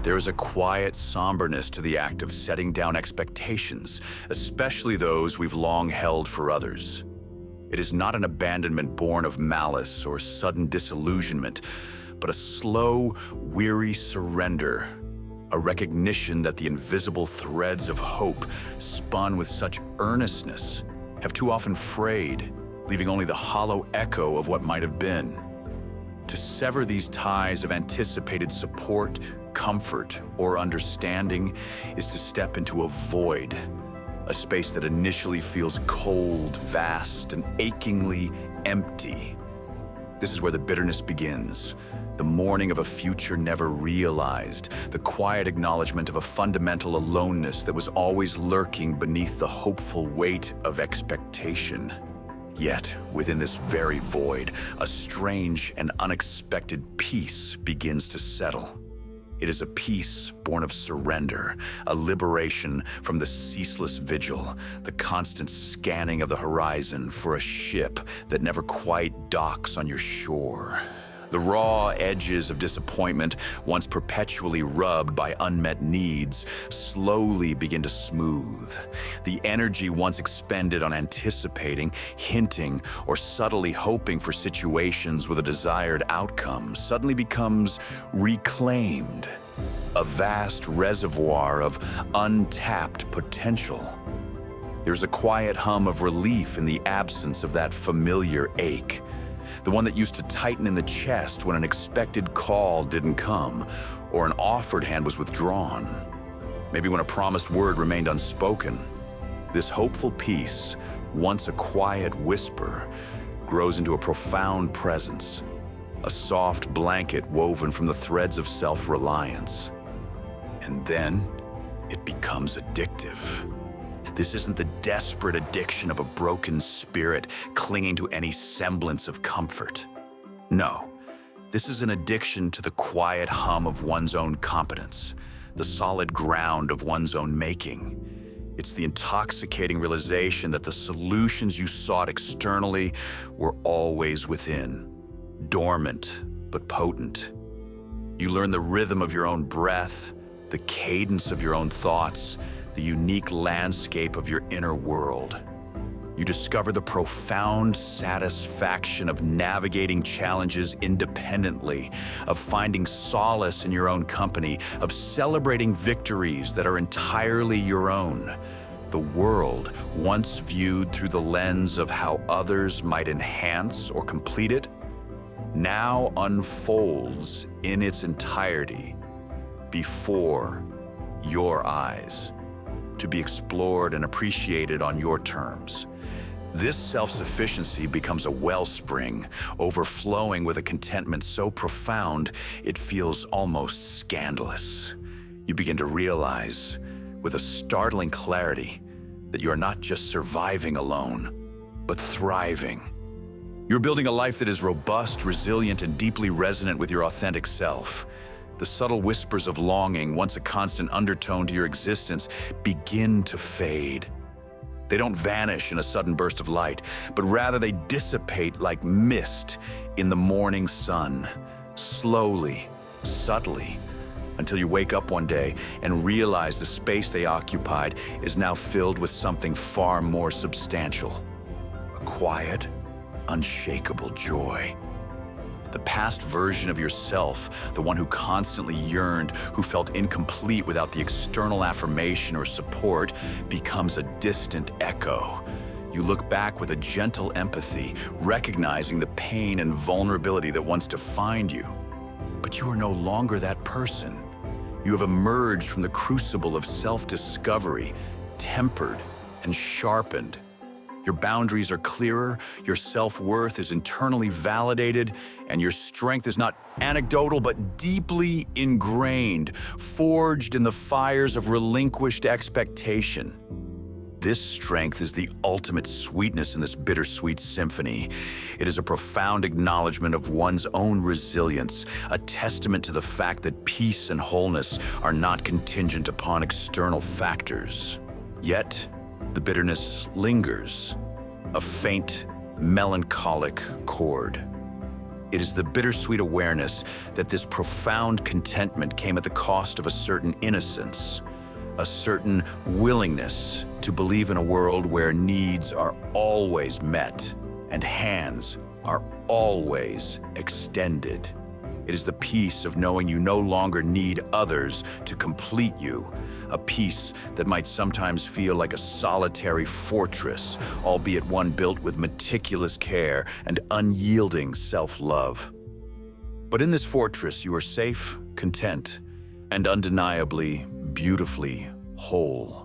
There is a quiet somberness to the act of setting down expectations, especially those we've long held for others. It is not an abandonment born of malice or sudden disillusionment, but a slow, weary surrender, a recognition that the invisible threads of hope, spun with such earnestness, have too often frayed, leaving only the hollow echo of what might have been. To sever these ties of anticipated support, comfort, or understanding is to step into a void, a space that initially feels cold, vast, and achingly empty. This is where the bitterness begins, the mourning of a future never realized, the quiet acknowledgement of a fundamental aloneness that was always lurking beneath the hopeful weight of expectation. Yet, within this very void, a strange and unexpected peace begins to settle. It is a peace born of surrender, a liberation from the ceaseless vigil, the constant scanning of the horizon for a ship that never quite docks on your shore. The raw edges of disappointment, once perpetually rubbed by unmet needs, slowly begin to smooth. The energy once expended on anticipating, hinting, or subtly hoping for situations with a desired outcome suddenly becomes reclaimed, a vast reservoir of untapped potential. There's a quiet hum of relief in the absence of that familiar ache, the one that used to tighten in the chest when an expected call didn't come, or an offered hand was withdrawn. Maybe when a promised word remained unspoken. This hopeful peace, once a quiet whisper, grows into a profound presence, a soft blanket woven from the threads of self-reliance. And then it becomes addictive. This isn't the desperate addiction of a broken spirit clinging to any semblance of comfort. No, this is an addiction to the quiet hum of one's own competence, the solid ground of one's own making. It's the intoxicating realization that the solutions you sought externally were always within, dormant but potent. You learn the rhythm of your own breath, the cadence of your own thoughts, the unique landscape of your inner world. You discover the profound satisfaction of navigating challenges independently, of finding solace in your own company, of celebrating victories that are entirely your own. The world, once viewed through the lens of how others might enhance or complete it, now unfolds in its entirety before your eyes, to be explored and appreciated on your terms. This self-sufficiency becomes a wellspring, overflowing with a contentment so profound it feels almost scandalous. You begin to realize, with a startling clarity, that you are not just surviving alone, but thriving. You're building a life that is robust, resilient, and deeply resonant with your authentic self. The subtle whispers of longing, once a constant undertone to your existence, begin to fade. They don't vanish in a sudden burst of light, but rather they dissipate like mist in the morning sun, slowly, subtly, until you wake up one day and realize the space they occupied is now filled with something far more substantial. A quiet, unshakable joy. The past version of yourself, the one who constantly yearned, who felt incomplete without the external affirmation or support, becomes a distant echo. You look back with a gentle empathy, recognizing the pain and vulnerability that once defined you. But you are no longer that person. You have emerged from the crucible of self-discovery, tempered and sharpened. Your boundaries are clearer, your self-worth is internally validated, and your strength is not anecdotal but deeply ingrained, forged in the fires of relinquished expectation. This strength is the ultimate sweetness in this bittersweet symphony. It is a profound acknowledgement of one's own resilience, a testament to the fact that peace and wholeness are not contingent upon external factors. Yet, the bitterness lingers, a faint, melancholic chord. It is the bittersweet awareness that this profound contentment came at the cost of a certain innocence, a certain willingness to believe in a world where needs are always met and hands are always extended. It is the peace of knowing you no longer need others to complete you, a peace that might sometimes feel like a solitary fortress, albeit one built with meticulous care and unyielding self-love. But in this fortress, you are safe, content, and undeniably, beautifully whole.